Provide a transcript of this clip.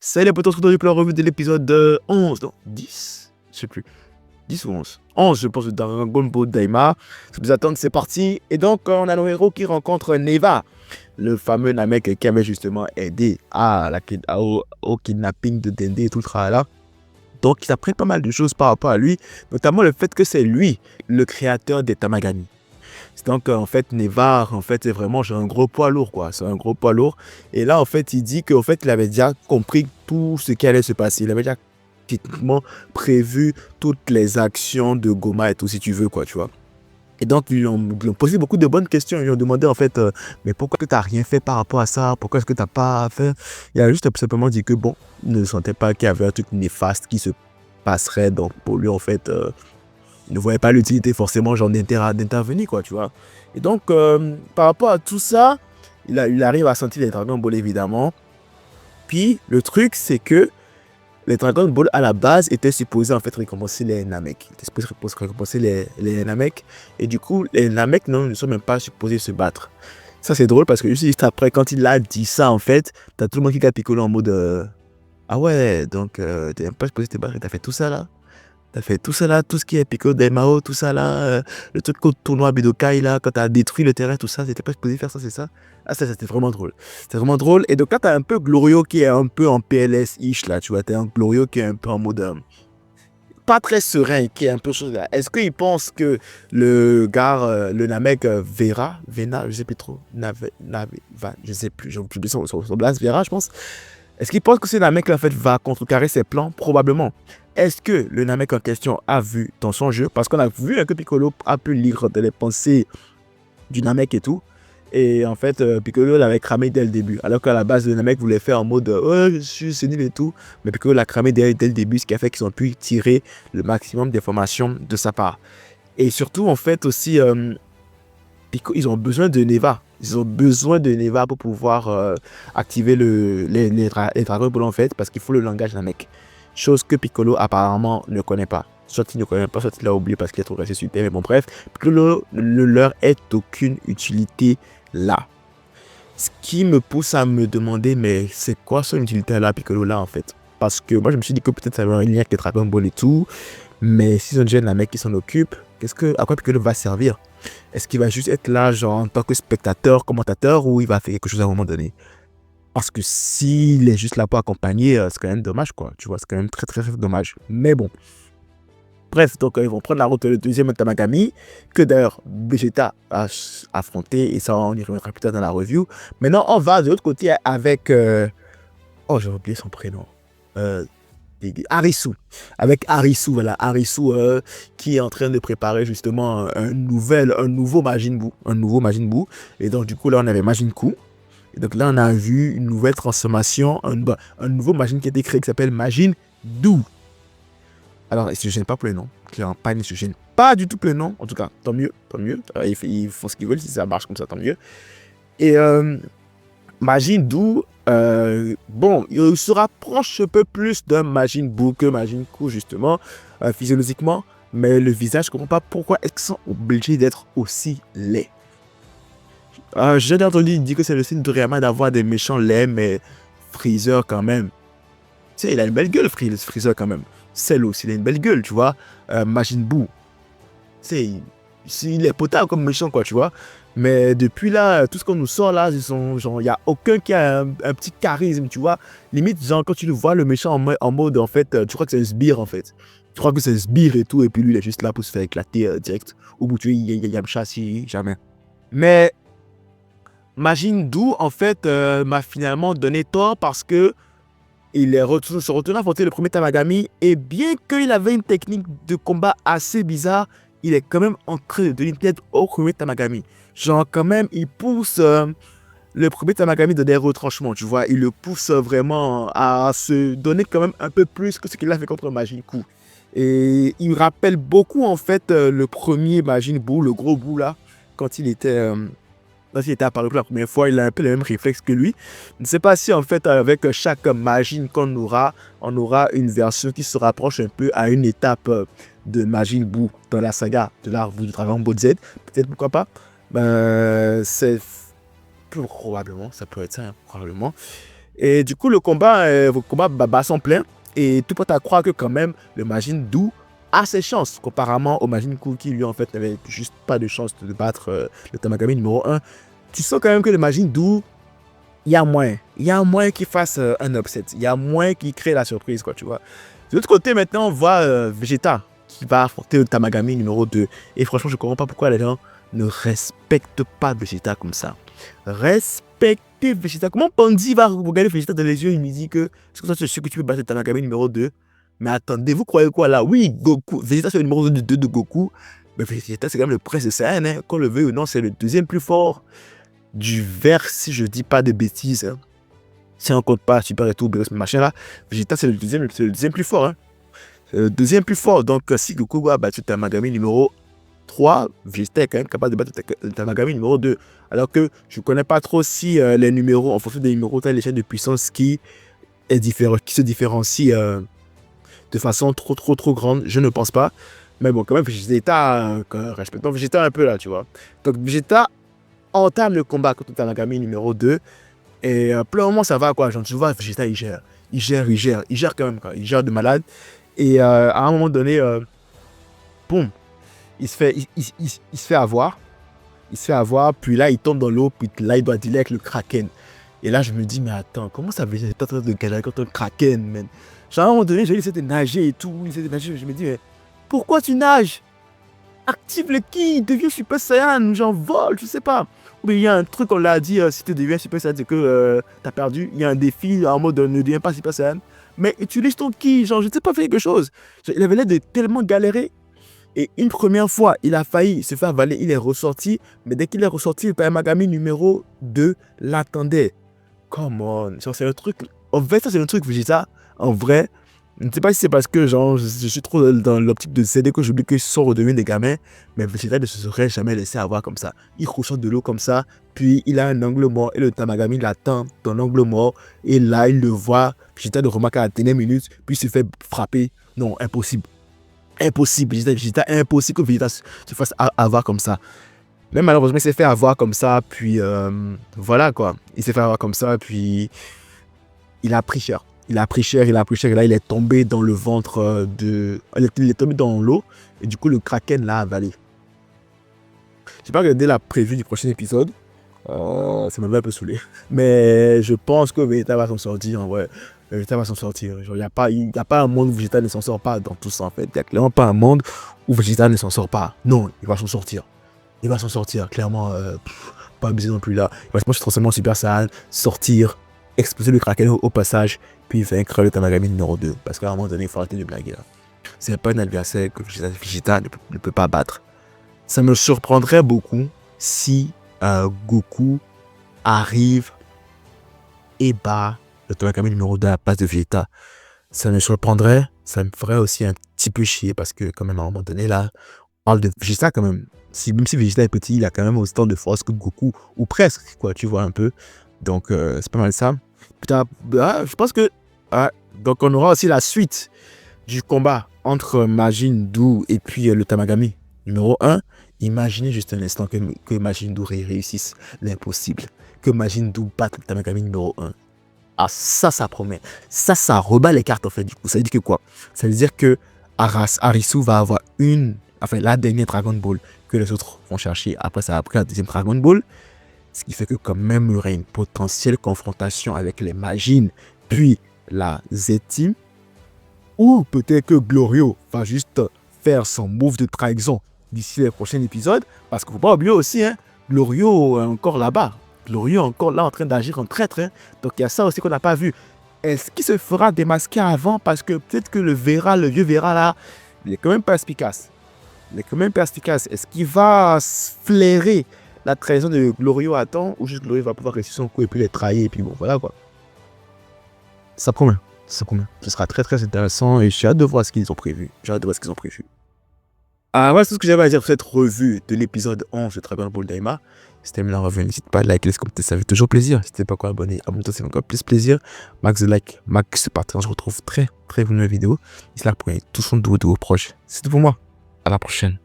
Salut les potos, on se retrouve pour la revue de l'épisode 11, non, 10, je sais plus, 10 ou 11. 11, je pense, de Dragon Ball Daima. Si vous attendez, c'est parti. Et donc, on a nos héros qui rencontrent Neva, le fameux Namek qui avait justement aidé au kidnapping de Dende et tout le tralala. Donc, ils apprennent pas mal de choses par rapport à lui, notamment le fait que c'est lui, le créateur des Tamagami. Donc, en fait, Neva, en fait, c'est vraiment genre un gros poids lourd, quoi. C'est un gros poids lourd. Et là, en fait, il dit qu'en fait, il avait déjà compris tout ce qui allait se passer. Il avait déjà typiquement prévu toutes les actions de Goma et tout, si tu veux, quoi, tu vois. Et donc, ils lui ont posé beaucoup de bonnes questions. Ils lui ont demandé, en fait, mais pourquoi tu n'as rien fait par rapport à ça? Pourquoi est-ce que tu n'as pas fait? Il a juste simplement dit que, bon, il ne sentait pas qu'il y avait un truc néfaste qui se passerait. Donc, pour lui, en fait, il ne voyait pas l'utilité forcément genre d'intervenir, quoi, tu vois. Et donc, par rapport à tout ça, il arrive à sentir les Dragon Ball, évidemment. Puis, le truc, c'est que les Dragon Ball, à la base, étaient supposés, en fait, récompenser les Namek. Ils étaient supposés récompenser les Namek. Et du coup, les Namek, non, ne sont même pas supposés se battre. Ça, c'est drôle parce que juste après, quand il a dit ça, en fait, t'as tout le monde qui a picolé en mode ah ouais, donc, t'es même pas supposé te battre et t'as fait tout ça, là. T'as fait tout ça là, tout ce qui est Pico Mao, tout ça là, le truc au tournoi Bidokai là, quand t'as détruit le terrain, tout ça, c'était pas supposé faire ça, c'est ça? Ah, ça, c'était vraiment drôle. C'était vraiment drôle. Et donc là, t'as un peu Glorio qui est un peu en PLS-ish là, tu vois. T'as un Glorio qui est un peu en mode pas très serein, qui est un peu chose là. Est-ce qu'il pense que le gars, le Namek Vena, je sais plus trop, je sais plus, j'ai oublié son blast, Vera, je pense. Est-ce qu'il pense que ce Namek là, en fait, va contrecarrer ses plans? Probablement. Est-ce que le Namek en question a vu dans son jeu? Parce qu'on a vu que Piccolo a pu lire les pensées du Namek et tout. Et en fait, Piccolo l'avait cramé dès le début. Alors qu'à la base, le Namek voulait faire en mode oh, je suis sénile et tout. Mais Piccolo l'a cramé dès le début, ce qui a fait qu'ils ont pu tirer le maximum d'informations de sa part. Et surtout, en fait, aussi, ils ont besoin de Neva. Ils ont besoin de Neva pour pouvoir activer les Dragon Ball en fait, parce qu'il faut le langage Namek. Chose que Piccolo apparemment ne connaît pas. Soit il ne connaît pas, soit il l'a oublié parce qu'il est trop resté sur Terre. Mais bon, bref, Piccolo ne leur est aucune utilité là. Ce qui me pousse à me demander, mais c'est quoi son utilité là, Piccolo là en fait? Parce que moi je me suis dit que peut-être ça va un lien avec les Dragon Ball et tout. Mais si c'est déjà Namek qui s'en occupe, à quoi Piccolo va servir? Est-ce qu'il va juste être là, genre, en tant que spectateur, commentateur, ou il va faire quelque chose à un moment donné? Parce que s'il est juste là pour accompagner, c'est quand même dommage, quoi. Tu vois, c'est quand même très, très, très dommage. Mais bon. Bref, donc ils vont prendre la route le deuxième Tamagami, que d'ailleurs Vegeta a affronté, et ça, on y reviendra plus tard dans la review. Maintenant, on va de l'autre côté avec... Oh, j'ai oublié son prénom. Arisu. Avec Arisu, voilà. Arisu qui est en train de préparer justement un nouveau Majin Buu. Un nouveau Majin Buu. Et donc, du coup, là, on avait Majin Ku. Et donc, là, on a vu une nouvelle transformation, un nouveau Majin qui a été créé qui s'appelle Majin Dou. Alors, il ne se gêne pas pour les noms. Clairement, pas, il ne se gêne pas du tout pour les noms. En tout cas, tant mieux, tant mieux. Ils font ce qu'ils veulent, si ça marche comme ça, tant mieux. Et Majin Dou, bon, il se rapproche un peu plus d'un Majin Buu que Majin Ku, justement, physiologiquement. Mais le visage, je ne comprends pas pourquoi ils sont obligés d'être aussi laids. J'ai entendu dire que c'est le signe de Toriyama d'avoir des méchants laids, mais Freezer quand même. Tu sais, il a une belle gueule, Freezer quand même. Cell aussi, il a une belle gueule, tu vois. Majin Buu, il est potable comme méchant, quoi, tu vois. Mais depuis là, tout ce qu'on nous sort là, il n'y a aucun qui a un petit charisme, tu vois. Limite, genre, quand tu le vois, le méchant en mode, en fait, tu crois que c'est un sbire, en fait. Tu crois que c'est un sbire et tout, et puis lui, il est juste là pour se faire éclater direct. Ou pour tuer Yamcha, si jamais. Mais Majin Buu, en fait, m'a finalement donné tort parce que il est se retourné à affronter le premier Tamagami, et bien qu'il avait une technique de combat assez bizarre, il est quand même en train de donner une tête au premier Tamagami. Genre, quand même, il pousse le premier Tamagami dans des retranchements, tu vois. Il le pousse vraiment à se donner quand même un peu plus que ce qu'il a fait contre Majin Buu. Et il rappelle beaucoup, en fait, le premier Majin Buu, le gros Buu là, quand il était apparu pour la première fois, il a un peu les mêmes réflexes que lui. Je ne sais pas si en fait avec chaque Majin qu'on aura, on aura une version qui se rapproche un peu à une étape de Majin Buu dans la saga de l'arbre du Dragon Ball Z. Peut-être, pourquoi pas. C'est probablement, ça peut être ça, hein, probablement. Et du coup, le combat bat son plein. Et tout porte à croire que quand même, le Majin Buu a ses chances. Comparément au Majin Buu qui, lui, en fait, n'avait juste pas de chance de battre le Tamagami numéro 1. Tu sens quand même que le Majin Buu, il y a moyen. Il y a moyen qu'il fasse un upset. Il y a moyen qu'il crée la surprise, quoi, tu vois. De l'autre côté, maintenant, on voit Vegeta qui va affronter le Tamagami numéro 2. Et franchement, je ne comprends pas pourquoi les gens ne respectent pas Vegeta comme ça. Respectez Vegeta. Comment Pandy va regarder Vegeta dans les yeux et lui dit que est-ce que toi tu es sûr que tu peux battre le Tamagami numéro 2? Mais attendez, vous croyez quoi là? Oui, Goku. Vegeta c'est le numéro 2 de Goku. Mais Vegeta c'est quand même le prince de Saiyan. Hein. Qu'on le veuille ou non, c'est le deuxième plus fort du vert, si je dis pas de bêtises. Hein. Si on compte pas Super et tout, machin là, Vegeta c'est le deuxième plus fort. Hein. C'est le deuxième plus fort. Donc si Goku a battu le Tamagami numéro 3, Vegeta est quand même capable de battre le Tamagami numéro 2. Alors que je ne connais pas trop si les numéros, en fonction des numéros, tu as l'échelle de puissance qui se différencie de façon trop grande. Je ne pense pas. Mais bon, quand même, Vegeta, respectons Vegeta un peu là, tu vois. Donc Vegeta entame le combat contre le Tamagami numéro 2. Et pour le moment, ça va quoi. Genre, tu vois, Vegeta, il gère quand même, quoi. Il gère de malade. Et à un moment donné, boum. Il se fait avoir. Puis là, il tombe dans l'eau, puis là, il doit dealer avec le Kraken. Et là, je me dis, mais attends, comment ça veut dire en train de galérer contre un Kraken, man? Genre, à un moment donné, j'ai essayé de nager et tout. Je me dis, mais pourquoi tu nages? Active le ki, deviens Super Saiyan, genre vole, je sais pas. Ou bien il y a un truc, on l'a dit, si tu deviens Super Saiyan, c'est que t'as perdu. Il y a un défi en mode ne deviens pas Super Saiyan. Mais utilise ton ki, genre, je sais pas, fais quelque chose. Genre, il avait l'air de tellement galérer. Et une première fois, il a failli se faire avaler, il est ressorti. Mais dès qu'il est ressorti, le Tamagami numéro 2 l'attendait. Come on. Genre, c'est un truc. En fait, ça, c'est un truc, Vegeta. En vrai, je ne sais pas si c'est parce que genre, je suis trop dans l'optique de CD que j'oublie qu'ils sont redevenus des gamins. Mais Vegeta ne se serait jamais laissé avoir comme ça. Il ressort de l'eau comme ça. Puis il a un angle mort. Et le Tamagami l'attend dans l'angle mort. Et là, il le voit. Vegeta le remarque à la dernière minute. Puis il se fait frapper. Non, impossible. Impossible, Vegeta, impossible que Vegeta se fasse avoir comme ça. Mais malheureusement, il s'est fait avoir comme ça, puis voilà quoi. Il s'est fait avoir comme ça, puis il a pris cher. Et là, il est tombé dans le ventre de... Il est tombé dans l'eau, et du coup, le Kraken l'a avalé. J'ai pas regardé la preview du prochain épisode. Ça m'a un peu saoulé. Mais je pense que Vegeta va s'en sortir, en vrai. Vegeta va s'en sortir. Il n'y a pas un monde où Vegeta ne s'en sort pas dans tout ça, en fait. Il n'y a clairement pas un monde où Vegeta ne s'en sort pas. Non, il va s'en sortir. Il va s'en sortir, clairement. Pas abusé non plus là. Il va se transformer en Super Saiyan, sortir, exploser le Kraken au passage, puis vaincre le Tamagami numéro 2. Parce qu'à un moment donné, il faut arrêter de blaguer là. C'est pas un adversaire que Vegeta ne peut pas battre. Ça me surprendrait beaucoup si Goku arrive et bat le Tamagami numéro 2 à la place de Vegeta. Ça me surprendrait, ça me ferait aussi un petit peu chier parce que quand même à un moment donné là, on parle de Vegeta quand même. Même si Vegeta est petit, il a quand même autant de force que Goku, ou presque quoi, tu vois un peu. Donc c'est pas mal ça. Putain, je pense que donc on aura aussi la suite du combat entre Majin Buu et puis le Tamagami numéro 1. Imaginez juste un instant que Majin Buu réussisse l'impossible. Que Majin Buu batte le Tamagami numéro 1. Ah, ça promet. Ça rebat les cartes en fait du coup. Ça veut dire que quoi? Ça veut dire que Arisu va avoir la dernière Dragon Ball que les autres vont chercher. Après, ça a pris la deuxième Dragon Ball. Ce qui fait que quand même, il y aurait une potentielle confrontation avec les Majin, puis la Z-Team. Ou peut-être que Glorio va juste faire son move de trahison d'ici les prochains épisodes. Parce qu'il ne faut pas oublier aussi, hein, Glorio est encore là-bas. Glorio est encore là en train d'agir en traître. Hein. Donc il y a ça aussi qu'on n'a pas vu. Est-ce qu'il se fera démasquer avant? Parce que peut-être que le vieux Vera là, il est quand même perspicace. Est-ce qu'il va flairer la trahison de Glorio à temps ou juste Glorio va pouvoir réussir son coup et puis les trahir et puis bon voilà quoi. Ça promet. Ce sera très intéressant et j'ai hâte de voir ce qu'ils ont prévu. Ah ouais, c'est tout ce que j'avais à dire pour cette revue de l'épisode 11 de Dragon Ball Daima. Si t'aimes la revue, n'hésite pas à liker, commenter, ça fait toujours plaisir. Si t'es pas encore abonné, abonne-toi, c'est encore plus plaisir. Max the like, max the partage. On se retrouve très vite dans la vidéo. Ici là pour tous son de vos proches. C'est tout pour moi. À la prochaine.